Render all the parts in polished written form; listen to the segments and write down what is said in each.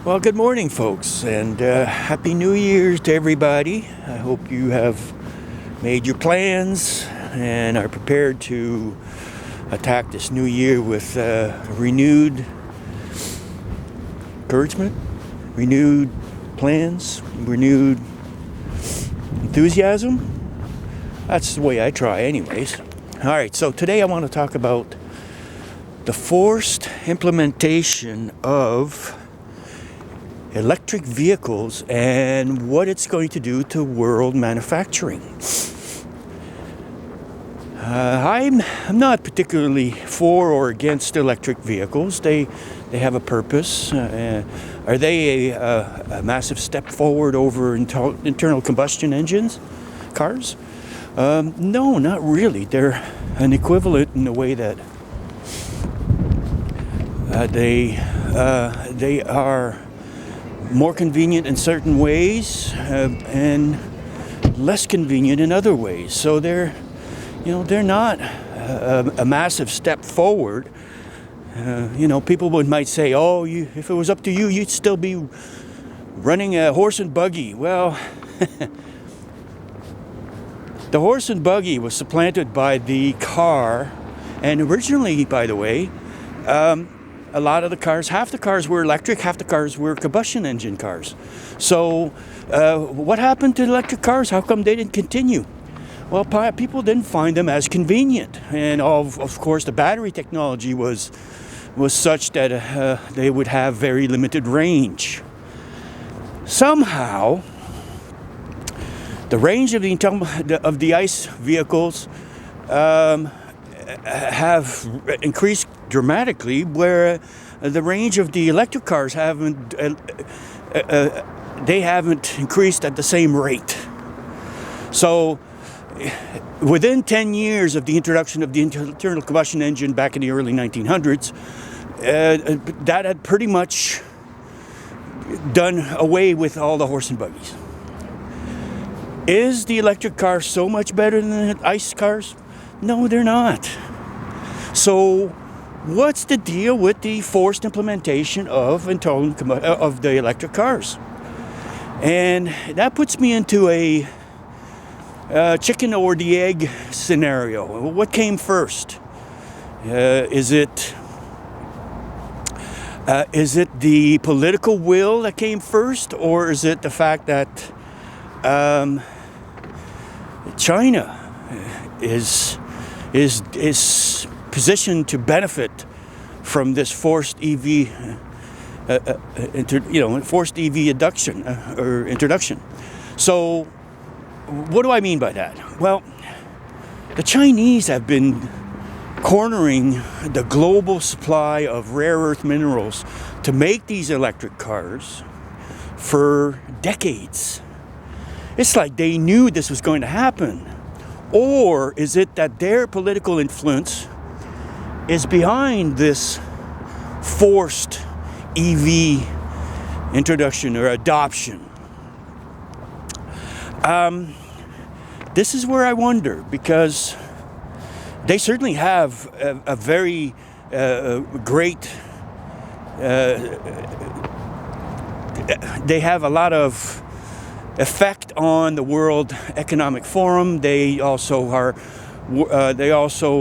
Well, good morning, folks, and Happy New Year to everybody. I hope you have made your plans and are prepared to attack this new year with renewed encouragement, renewed plans, renewed enthusiasm. That's the way I try, anyways. All right, so today I want to talk about the forced implementation of electric vehicles and what it's going to do to world manufacturing. I'm not particularly for or against electric vehicles. They have a purpose. Are they a massive step forward over internal combustion engines, cars? No, not really. They're an equivalent in the way that they are more convenient in certain ways and less convenient in other ways. So they're not a massive step forward. People might say, "Oh, if it was up to you, you'd still be running a horse and buggy." Well, the horse and buggy was supplanted by the car, and originally, by the way, a lot of the cars, half the cars were electric, half the cars were combustion engine cars. So what happened to electric cars? How come they didn't continue? Well, people didn't find them as convenient. And of course, the battery technology was such that they would have very limited range. Somehow, the range of the ICE vehicles have increased dramatically, where the range of the electric cars haven't increased at the same rate. So within 10 years of the introduction of the internal combustion engine back in the early 1900s, that had pretty much done away with all the horse and buggies. Is the electric car so much better than the ICE cars? No, they're not. So what's the deal with the forced implementation of the electric cars? And that puts me into a chicken or the egg scenario. What came first? Is it the political will that came first, or is it the fact that China is positioned to benefit from this forced EV, forced EV introduction? So, what do I mean by that? Well, the Chinese have been cornering the global supply of rare earth minerals to make these electric cars for decades. It's like they knew this was going to happen. Or is it that their political influence is behind this forced EV introduction or adoption? This is where I wonder, because they certainly have a very great, they have a lot of effect on the World Economic Forum. They also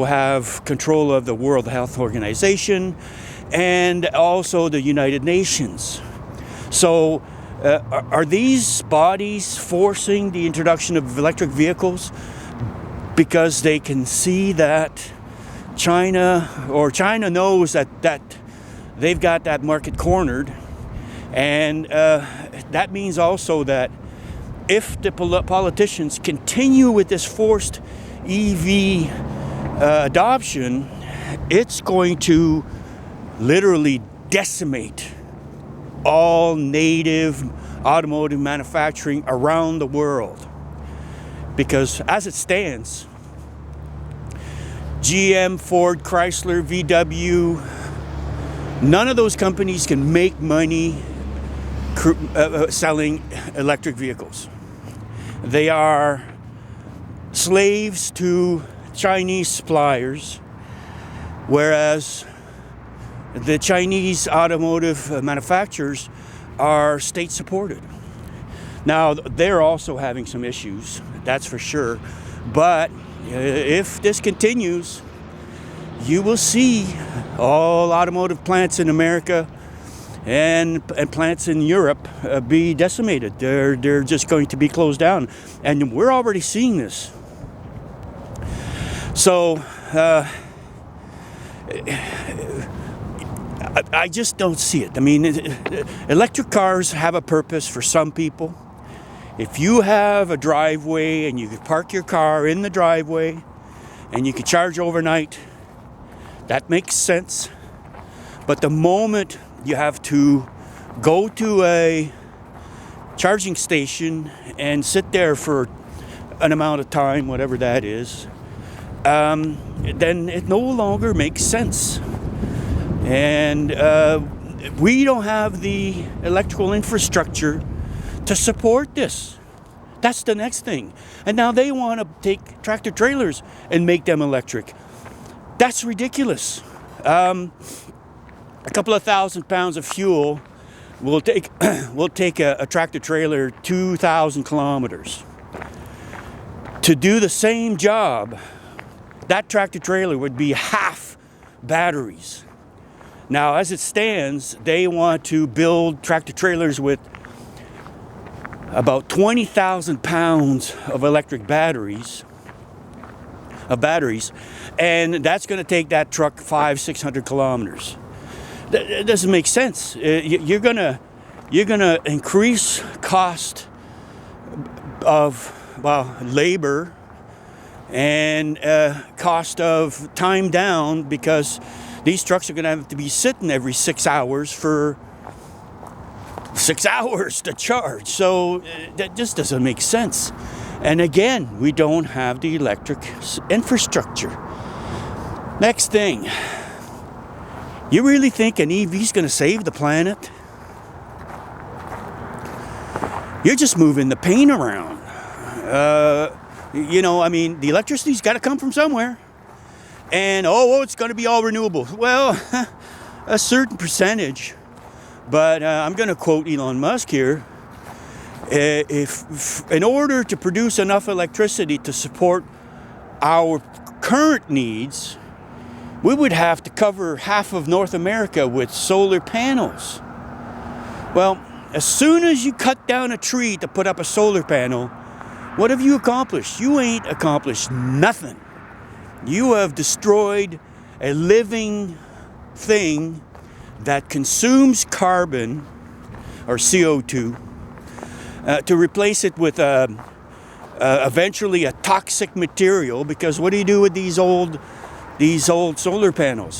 have control of the World Health Organization and also the United Nations. So are these bodies forcing the introduction of electric vehicles because they can see that China knows that they've got that market cornered? And that means also that if the politicians continue with this forced EV adoption, it's going to literally decimate all native automotive manufacturing around the world. Because as it stands, GM, Ford, Chrysler, VW, none of those companies can make money selling electric vehicles. They are slaves to Chinese suppliers, whereas the Chinese automotive manufacturers are state supported. Now, they're also having some issues, that's for sure. But if this continues, you will see all automotive plants in America and plants in Europe be decimated. They're just going to be closed down. And we're already seeing this. So, I just don't see it. I mean, electric cars have a purpose for some people. If you have a driveway and you could park your car in the driveway and you could charge overnight, that makes sense. But the moment you have to go to a charging station and sit there for an amount of time, whatever that is, then it no longer makes sense. And we don't have the electrical infrastructure to support this. That's the next thing. And now they want to take tractor trailers and make them electric. That's ridiculous. A couple of 1,000 pounds of fuel will take a tractor trailer 2,000 kilometers. To do the same job, that tractor trailer would be half batteries. Now, as it stands, they want to build tractor trailers with about 20,000 pounds of electric batteries, and that's going to take that truck 500-600 kilometers. That doesn't make sense. You're gonna increase cost of labor and cost of time down, because these trucks are going to have to be sitting every 6 hours for 6 hours to charge. So that just doesn't make sense. And again, we don't have the electric infrastructure. Next thing, you really think an EV is going to save the planet? You're just moving the paint around. I mean, the electricity's got to come from somewhere. And, it's going to be all renewable. Well, a certain percentage. But I'm going to quote Elon Musk here. If in order to produce enough electricity to support our current needs, we would have to cover half of North America with solar panels. Well, as soon as you cut down a tree to put up a solar panel, what have you accomplished? You ain't accomplished nothing. You have destroyed a living thing that consumes carbon or CO2 to replace it with eventually a toxic material. Because what do you do with these old solar panels?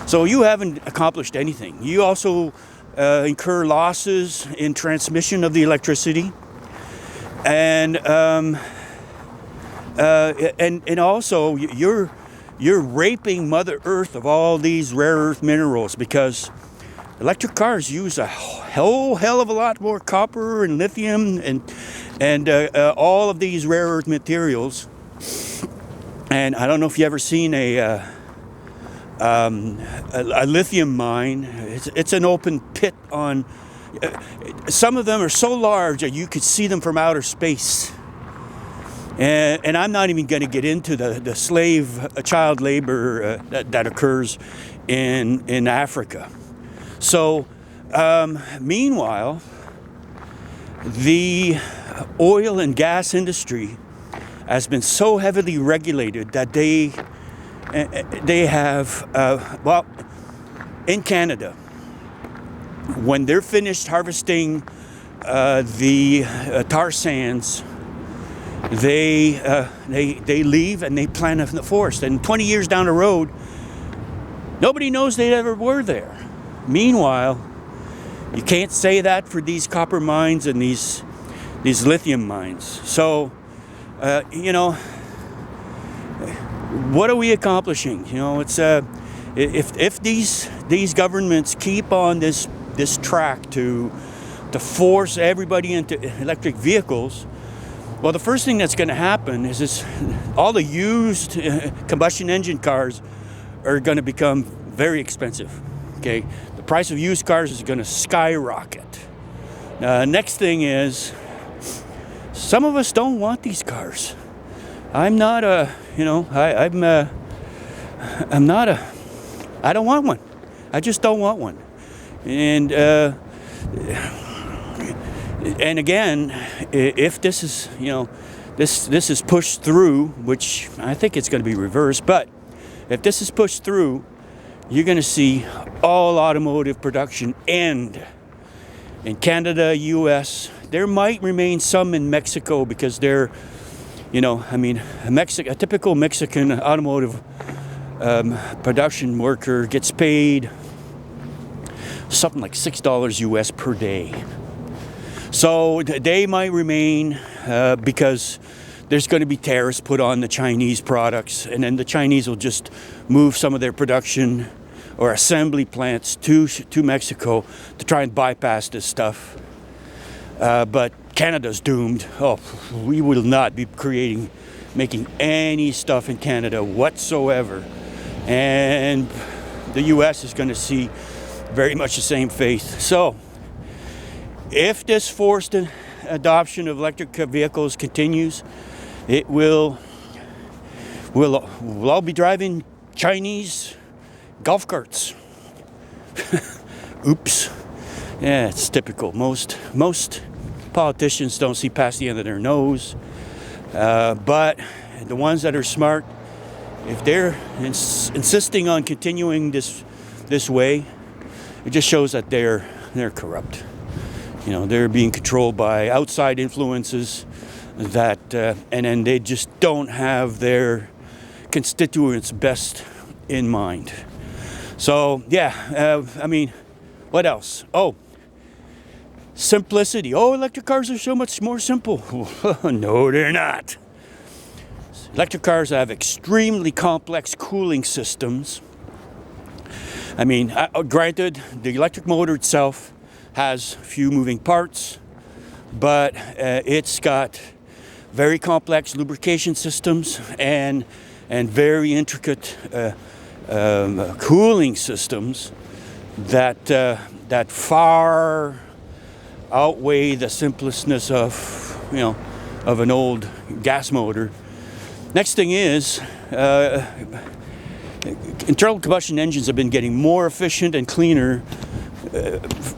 So you haven't accomplished anything. You also incur losses in transmission of the electricity, and also you're raping Mother Earth of all these rare earth minerals, because electric cars use a whole hell of a lot more copper and lithium and all of these rare earth materials. And I don't know if you ever seen a lithium mine. It's an open pit on. Some of them are so large that you could see them from outer space. And I'm not even going to get into the child labor that occurs in Africa. So, meanwhile, the oil and gas industry has been so heavily regulated that they have, in Canada, when they're finished harvesting the tar sands, they leave and they plant in the forest. And 20 years down the road, nobody knows they ever were there. Meanwhile, you can't say that for these copper mines and these lithium mines. So, what are we accomplishing? It's if these governments keep on this track to force everybody into electric vehicles, well, the first thing that's going to happen is all the used combustion engine cars are going to become very expensive. Okay, the price of used cars is going to skyrocket. Next thing is, some of us don't want these cars. I'm not a, you know, I'm not a, I don't want one. I just don't want one. And again, if this is, you know, this is pushed through, which I think it's going to be reversed, but if this is pushed through, you're going to see all automotive production end in Canada, US. There might remain some in Mexico because they're, you know, I mean, a typical Mexican automotive production worker gets paid something like $6 US per day. So they might remain because there's going to be tariffs put on the Chinese products, and then the Chinese will just move some of their production or assembly plants to Mexico to try and bypass this stuff. But Canada's doomed. Oh, we will not be making any stuff in Canada whatsoever. And the US is going to see very much the same fate. So, if this forced adoption of electric vehicles continues, it we'll all be driving Chinese golf carts. Oops. Yeah, it's typical. Most politicians don't see past the end of their nose. But the ones that are smart, if they're insisting on continuing this way, it just shows that they're corrupt. You know, they're being controlled by outside influences that, and then they just don't have their constituents' best in mind. So yeah, I mean, what else? Oh, simplicity. Oh, electric cars are so much more simple. No, they're not. Electric cars have extremely complex cooling systems. I mean, granted, the electric motor itself has few moving parts, but it's got very complex lubrication systems and very intricate cooling systems that far outweigh the simplicity of an old gas motor. Next thing is, internal combustion engines have been getting more efficient and cleaner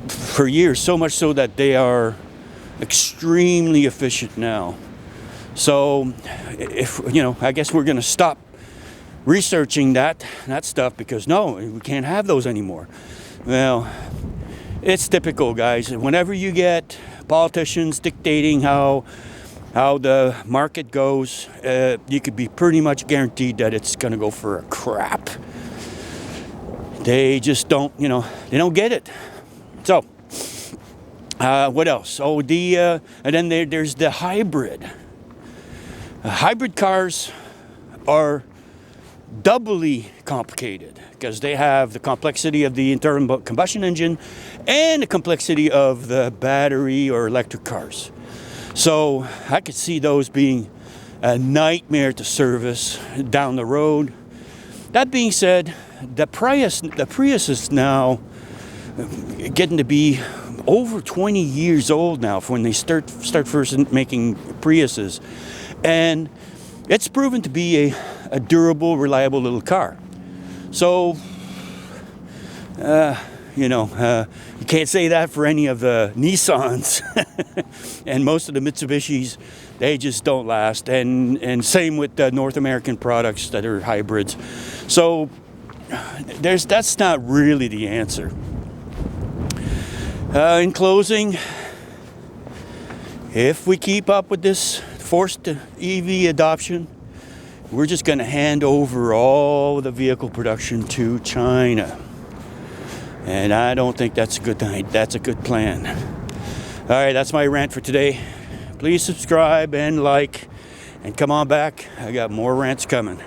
for years, so much so that they are extremely efficient now. So, if I guess we're going to stop researching that stuff because no, we can't have those anymore. Well, it's typical, guys. Whenever you get politicians dictating how the market goes, you could be pretty much guaranteed that it's going to go for a crap. They just don't, they don't get it. So, what else? Oh, and then there's the hybrid. Hybrid cars are doubly complicated because they have the complexity of the internal combustion engine and the complexity of the battery or electric cars. So I could see those being a nightmare to service down the road. That being said, the Prius is now getting to be over 20 years old now when they start first making Priuses, and it's proven to be a durable, reliable little car. So, you can't say that for any of the Nissans and most of the Mitsubishis. They just don't last, and same with the North American products that are hybrids. So that's not really the answer. In closing, if we keep up with this forced EV adoption, we're just going to hand over all the vehicle production to China. And I don't think that's a good plan. All right, that's my rant for today. Please subscribe and like, and come on back. I got more rants coming.